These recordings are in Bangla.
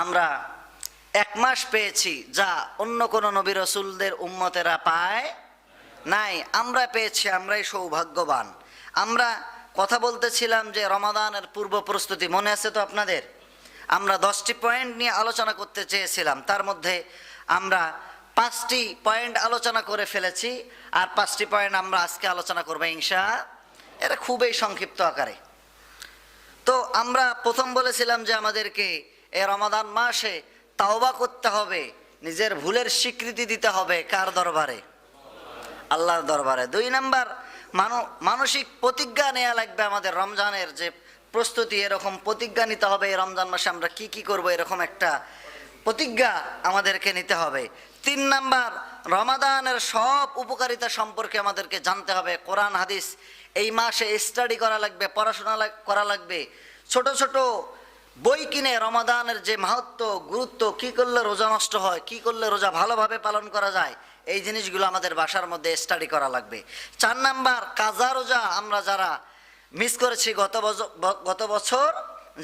আমরা 1 মাস পেয়েছি, যা অন্য কোনো নবী রাসূলদের উম্মতেরা পায় নাই। আমরা পেয়েছি, আমরাই সৌভাগ্যবান। আমরা কথা বলতেছিলাম যে রমাদানের পূর্ব প্রস্তুতি, মনে আছে তো আপনাদের? আমরা 10টি পয়েন্ট নিয়ে আলোচনা করতে চেয়েছিলাম, তার মধ্যে আমরা 5টি পয়েন্ট আলোচনা করে ফেলেছি, আর 5টি পয়েন্ট আমরা আজকে আলোচনা করবো ইনশাআল্লাহ। এটা খুবই সংক্ষিপ্ত আকারে। তো আমরা প্রথম বলেছিলাম যে আমাদেরকে এই রমাদান মাসে তাওবা করতে হবে, নিজের ভুলের স্বীকৃতি দিতে হবে কার দরবারে? আল্লাহর দরবারে। 2 নাম্বার, মানসিক প্রতিজ্ঞা নেওয়া লাগবে। আমাদের রমজানের যে প্রস্তুতি, এরকম প্রতিজ্ঞা নিতে হবে এই রমজান মাসে আমরা কি কি করব, এরকম একটা প্রতিজ্ঞা আমাদেরকে নিতে হবে। 3 নাম্বার, রমাদানের সব উপকারিতা সম্পর্কে আমাদেরকে জানতে হবে। কোরআন হাদিস এই মাসে স্টাডি করা লাগবে, পড়াশোনা করা লাগবে। ছোট ছোট বই কিনে রমাদানের যে মাহাত্ম্য, গুরুত্ব, কি করলে রোজা নষ্ট হয়, কি করলে রোজা ভালোভাবে পালন করা যায়, এই জিনিসগুলো আমাদের বাসার মধ্যে স্টাডি করা লাগবে। 4 নাম্বার, কাজা রোজা আমরা যারা মিস করেছি গত বছর,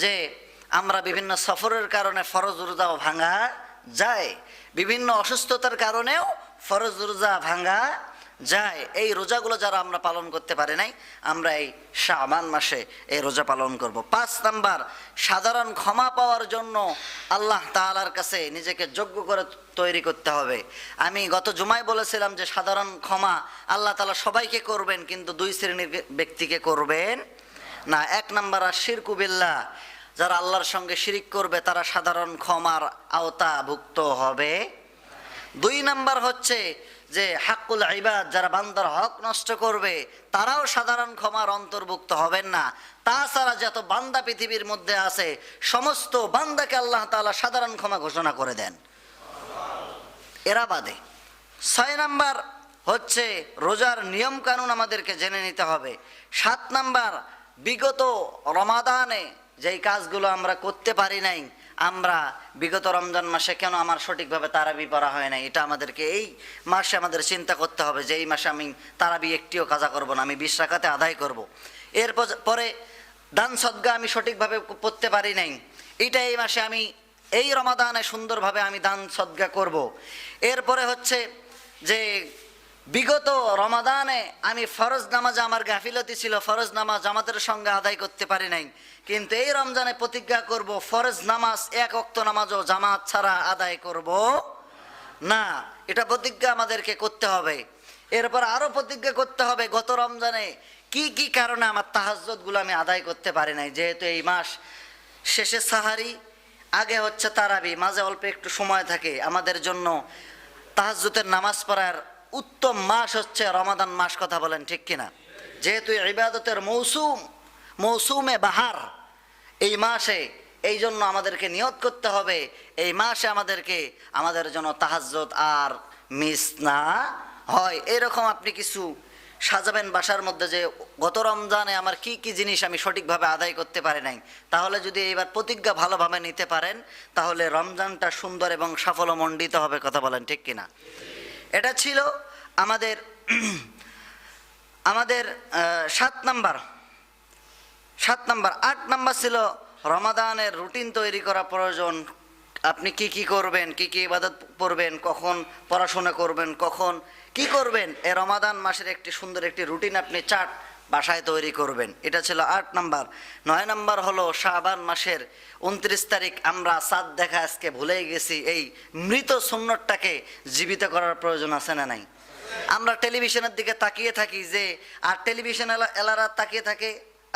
যে আমরা বিভিন্ন সফরের কারণে ফরজ রোজা ভাঙা যায়, বিভিন্ন অসুস্থতার কারণেও ফরজ রোজা ভাঙা যায়। এই রোজাগুলো যারা আমরা পালন করতে পারি নাই, আমরা এই শাবান মাসে এই রোজা পালন করব। 5 নাম্বার, সাধারণ ক্ষমা পাওয়ার জন্য আল্লাহ তাআলার কাছে নিজেকে যোগ্য করে তৈরি করতে হবে। আমি গত জুমায় বলেছিলাম যে সাধারণ ক্ষমা আল্লাহ তাআলা সবাইকে করবেন, কিন্তু 2 শ্রেণীর ব্যক্তিকে করবেন না। 1 নাম্বার, শিরকু বিল্লাহ, যারা আল্লাহর সঙ্গে শিরিক করবে তারা সাধারণ ক্ষমার আওতাভুক্ত হবে। 2 নাম্বার হচ্ছে যে হাক্কুল ইবাদ, যারা বান্দার হক নষ্ট করবে তারাও সাধারণ ক্ষমার অন্তর্ভুক্ত হবেন না। তাছাড়া যত বান্দা পৃথিবীর মধ্যে আছে সমস্ত বান্দাকে আল্লাহ তাআলা সাধারণ ক্ষমা ঘোষণা করে দেন, এরা বাদে। 6 নাম্বার হচ্ছে রোজার নিয়ম কানুন আমাদেরকে জেনে নিতে হবে। 7 নাম্বার, বিগত রমাদানে যেই কাজগুলো আমরা করতে পারি নাই, আমরা বিগত রমজান মাসে কেন আমার সঠিকভাবে তারাবি পড়া হয় নাই, এটা আমাদেরকে এই মাসে আমাদের চিন্তা করতে হবে যে এই মাসে আমি তারাবি একটিও কাজা করব না, আমি 20 রাকাতে আদায় করব। পরে দান সদকা আমি সঠিকভাবে পড়তে পারি নাই, এটা এই মাসে আমি এই রমাদানে সুন্দরভাবে আমি দান সদকা করব। এরপরে হচ্ছে যে বিগত রমাদানে আমি ফরজ নামাজে আমার গাফিলতি ছিল, ফরজ নামাজ জামাতের সঙ্গে আদায় করতে পারি নাই, কিন্তু এই রমজানে প্রতিজ্ঞা করব ফরজ নামাজ 1 ওয়াক্ত নামাজও জামাত ছাড়া আদায় করব না। এটা প্রতিজ্ঞা আমাদেরকে করতে হবে। এরপর আরো প্রতিজ্ঞা করতে হবে গত রমজানে কি কি কারণে আমার তাহাজ্জুদগুলো আমি আদায় করতে পারি নাই। যেহেতু এই মাস শেষে সাহারি, আগে হচ্ছে তারাবি, মাঝে অল্প একটু সময় থাকে, আমাদের জন্য তাহাজ্জুদের নামাজ পড়ার উত্তম মাস হচ্ছে রমাদান মাস, কথা বলেন ঠিক কিনা? যেহেতু ইবাদতের মৌসুমে বাহার এই মাসে, এই জন্য আমাদেরকে নিয়ত করতে হবে এই মাসে আমাদের জন্য তাহাজ্জুদ আর মিস না হয়। এরকম আপনি কিছু সাজাবেন বাসার মধ্যে যে গত রমজানে আমার কি কি জিনিস আমি সঠিকভাবে আদায় করতে পারি নাই। তাহলে যদি এইবার প্রতিজ্ঞা ভালোভাবে নিতে পারেন তাহলে রমজানটা সুন্দর এবং সাফল্যমণ্ডিত হবে, কথা বলেন ঠিক কিনা? এটা ছিল আমাদের 7 নাম্বার। 8 নাম্বার ছিল রমাদানের রুটিন তৈরি করা প্রয়োজন। আপনি কি কি করবেন, কি কি ইবাদত পড়বেন, কখন পড়াশোনা করবেন, কখন কি করবেন, এই রমাদান মাসের একটি সুন্দর একটি রুটিন আপনি চার্ট বাসায় তৈরি করবেন। এটা ছিল 8 নাম্বার। 9 নাম্বার হলো শাবান মাসের 29 তারিখ আমরা চাঁদ দেখা আজকে ভুলেই গেছি। এই মৃত সুন্নতটাকে জীবিত করার প্রয়োজন আছে না নাই? আমরা টেলিভিশনের দিকে তাকিয়ে থাকি যে, আর টেলিভিশন এলারা তাকিয়ে থাকে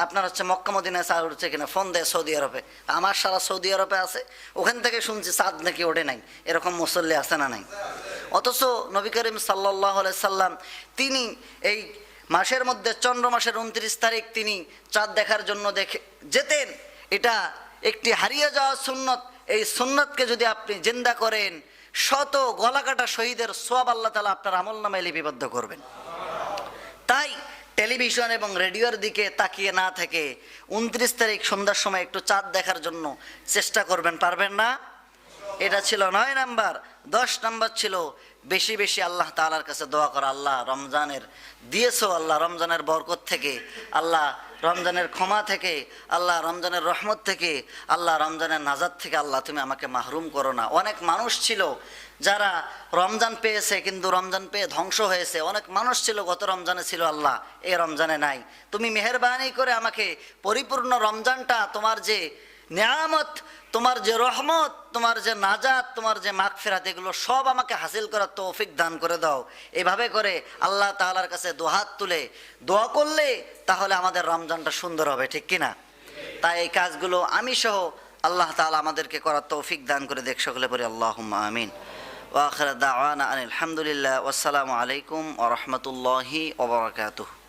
আপনার হচ্ছে মক্কা মদিনায় চাঁদ উঠছে কিনা, ফোন দেয় সৌদি আরবে। আমার সারা সৌদি আরবে আছে, ওখান থেকে শুনছি চাঁদ নাকি ওঠে নাই, এরকম মুসল্লি আছে না নাই? অথচ নবী করিম সাল্লাল্লাহু আলাইহি সাল্লাম তিনি এই মাসের মধ্যে চন্দ্র মাসের 29 তারিখ তিনি চাঁদ দেখার জন্য যেতেন। এটা একটি হারিয়ে যাওয়া সুন্নত। এই সুন্নতকে যদি আপনি জিন্দা করেন, শত গলাকাটা শহীদের সওয়াব আল্লাহ তাআলা আপনার আমলনামায় লিপিবদ্ধ করবেন। তাই টেলিভিশন এবং রেডিওর দিকে তাকিয়ে না থেকে 29 তারিখ সন্ধ্যার সময় একটু চাঁদ দেখার জন্য চেষ্টা করবেন, পারবেন না? এটা ছিল 9 নাম্বার। 10 নম্বর ছিল বেশি বেশি আল্লাহ তাআলার কাছে দোয়া করা, আল্লাহ রমজানের দিয়েছো, আল্লাহ রমজানের বরকত থেকে, আল্লাহ রমজানের ক্ষমা থেকে, আল্লাহ রমজানের রহমত থেকে, আল্লাহ রমজানের নাজাত থেকে আল্লাহ তুমি আমাকে মাহরুম করো না। অনেক মানুষ ছিল যারা রমজান পেয়েছে কিন্তু রমজান পেয়ে ধ্বংস হয়েছে। অনেক মানুষ ছিল গত রমজানে ছিল, আল্লাহ এই রমজানে নাই। তুমি মেহেরবানি করে আমাকে পরিপূর্ণ রমজানটা, তোমার যে নিয়ামত, তোমার যে রহমত, তোমার যে নাজাত, তোমার যে মাগফিরাত, এগুলো সব আমাকে হাসিল করার তৌফিক দান করে দাও। এভাবে করে আল্লাহ তাআলার কাছে দুহাত তুলে দোয়া করলে তাহলে আমাদের রমজানটা সুন্দর হবে, ঠিক কিনা? তাই এই কাজগুলো আমি সহ আল্লাহ তাআলা আমাদেরকে করার তৌফিক দান করে দেখ। সকলে পড়ি আল্লাহুম্মা আমিন। ওয়া আখিরু দাওয়ানা আনিল হামদুলিল্লাহ ওয়াসসালামু আলাইকুম ওয়া রাহমাতুল্লাহি ওয়া বারাকাতুহু।